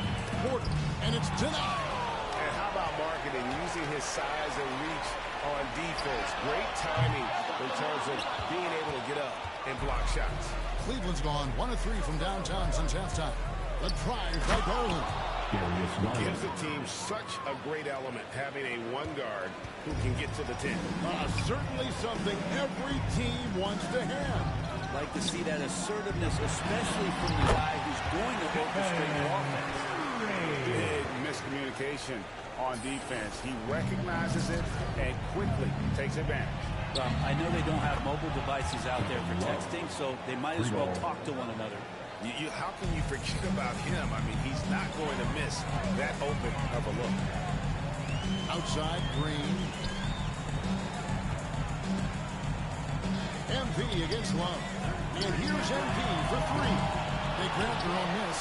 Porter, and it's denied. And how about Markkanen using his size and reach on defense? Great timing in terms of being able to get up and block shots. Cleveland's gone 1 of 3 from downtown since halftime. The drive by Garland. Gives the team such a great element, having a one guard who can get to the 10. Certainly something every team wants to have. Like to see that assertiveness, especially from the guy who's going to orchestrate the offense. Big miscommunication on defense. He recognizes it and quickly takes advantage. I know they don't have mobile devices out there for texting, so they might as well talk to one another. How can you forget about him? I mean, he's not going to miss that open of a look. Outside, Green. MP against Love. And here's MP for 3. They grab their own miss.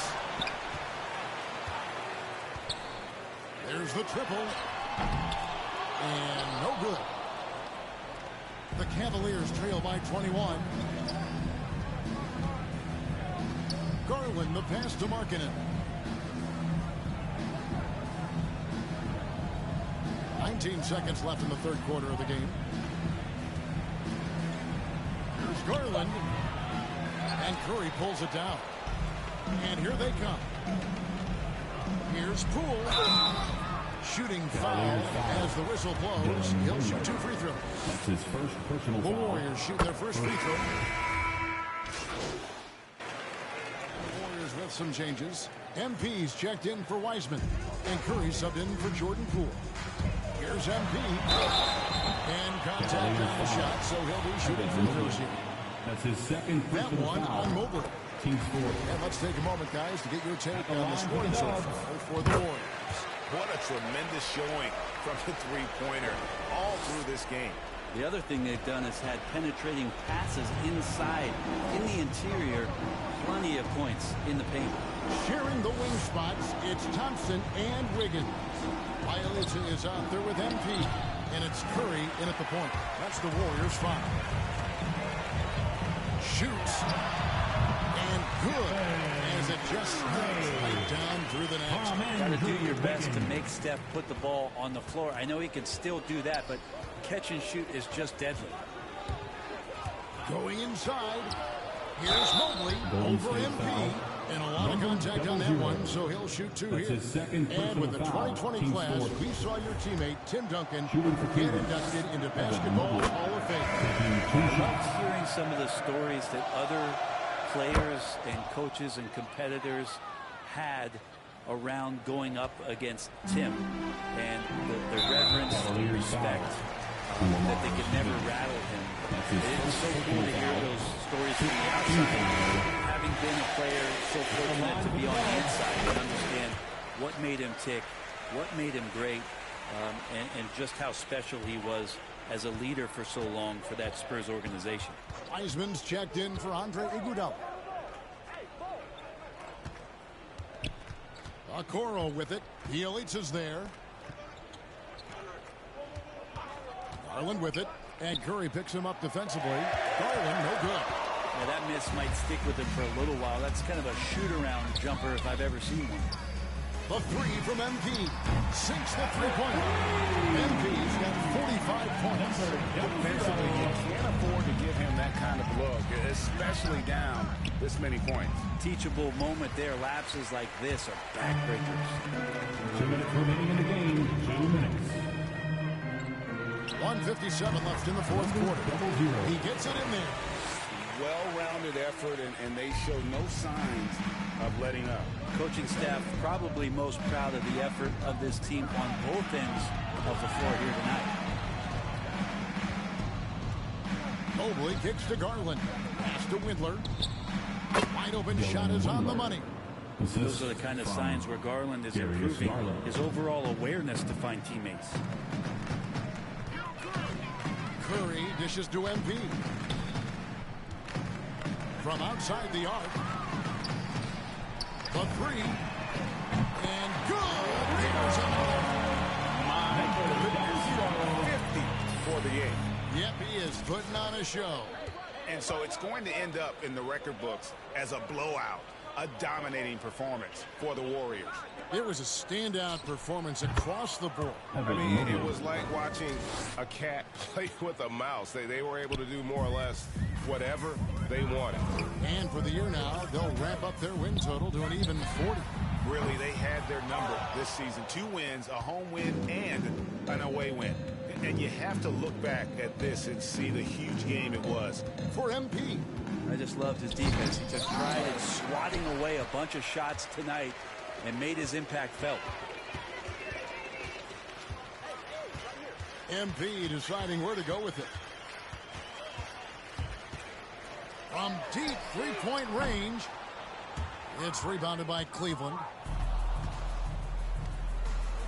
There's the triple. And no good. The Cavaliers trail by 21. Garland, the pass to Markkanen. 19 seconds left in the third quarter of the game. Here's Garland. And Curry pulls it down. And here they come. Here's Poole. Shooting foul as the whistle blows. He'll shoot 2 free throws. That's his first personal foul. The Warriors shoot their first free throw. With some changes. MP's checked in for Wiseman. And Curry subbed in for Jordan Poole. Here's MP. And contact on the shot, so he'll be shooting free throws here. That's his second that one foul. on Mobley. Team score. And let's take a moment, guys, to get your take on the scoring so far for the Warriors. What a tremendous showing from the three-pointer all through this game. The other thing they've done is had penetrating passes inside, in the interior, plenty of points in the paint. Sharing the wing spots, it's Thompson and Wiggins. Bielitsa is out there with MP, and it's Curry in at the point. That's the Warriors' foul. Shoots, and good, as it just slides right down through the net. Got to do your best to make Steph put the ball on the floor. I know he can still do that, but catch and shoot is just deadly. Going inside. Here's Mobley over MP. And a lot of contact on that one, so he'll shoot 2 here. And with the 2020 class, we saw your teammate, Tim Duncan, get inducted into Basketball Hall of Fame. I love hearing some of the stories that other players and coaches and competitors had around going up against Tim, and the reverence and respect that they could never rattle him. It's so cool to hear those stories from the outside. Having been a player so fortunate to be on the inside and understand what made him tick, what made him great, and just how special he was as a leader for so long for that Spurs organization. Wiseman's checked in for Andre Iguodala. Okoro with it. Bielitsa's there. Garland with it. And Curry picks him up defensively. Garland, no good. Yeah, that miss might stick with him for a little while. That's kind of a shoot-around jumper if I've ever seen one. The 3 from MP. Sinks the three-pointer. MP's got 45 points. Defensively, you can't afford to give him that kind of look, especially down this many points. Teachable moment there. Lapses like this are backbreakers. 2 minutes remaining in the game. 2 minutes. 1:57 left in the fourth quarter. He gets it in there. Well-rounded effort, and they show no signs of letting up. Coaching staff probably most proud of the effort of this team on both ends of the floor here tonight. Mobley kicks to Garland. Pass to Windler. Wide open shot is on the money. Those are the kind of signs where Garland is improving his overall awareness to find teammates. dishes to MP. From outside the arc. The three. And good. Here's another. My goodness. 50 for the 8. Yep, he is putting on a show. And so it's going to end up in the record books as a blowout, a dominating performance for the Warriors. It was a standout performance across the board. I mean, it was like watching a cat play with a mouse. They were able to do more or less whatever they wanted. And for the year now, they'll ramp up their win total to an even 40. Really, they had their number this season. 2 wins, a home win, and an away win. And you have to look back at this and see the huge game it was for MP. I just loved his defense. He took pride in swatting away a bunch of shots tonight and made his impact felt. MP deciding where to go with it. From deep three-point range, it's rebounded by Cleveland.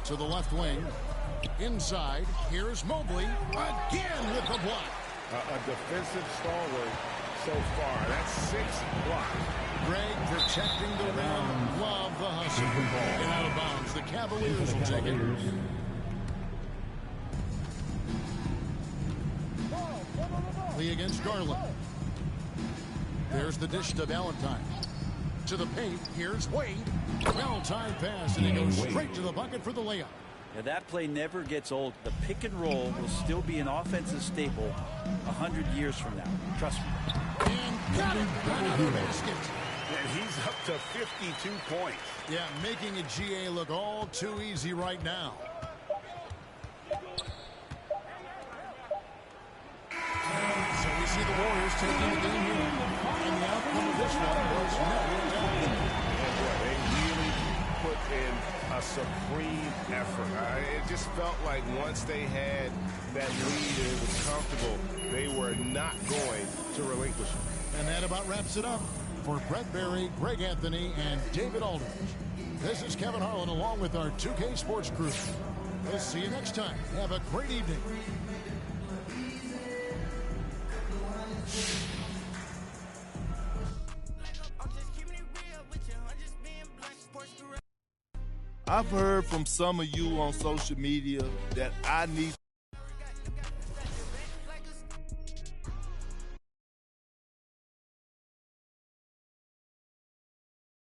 To the left wing. Inside, here's Mobley again with the block. A defensive stalwart so far. That's 6 blocks. Greg protecting the rim. Love the hustle. And out of bounds. The Cavaliers will take it. Lee against Garland. There's the dish to Valentine. To the paint. Here's Wade. Well-timed pass, and he goes straight to the bucket for the layup. Now that play never gets old. The pick and roll will still be an offensive staple 100 years from now. Trust me. And got it right out of the basket. And he's up to 52 points. Yeah, making a GA look all too easy right now. So we see the Warriors taking the game here. And the outcome of this one was never in doubt. They really put in a supreme effort. It just felt like once they had that lead and it was comfortable, they were not going to relinquish it. And that about wraps it up. For Brett Berry, Greg Anthony, and David Aldridge, this is Kevin Harlan along with our 2K Sports crew. We'll see you next time. Have a great evening. I've heard from some of you on social media that I need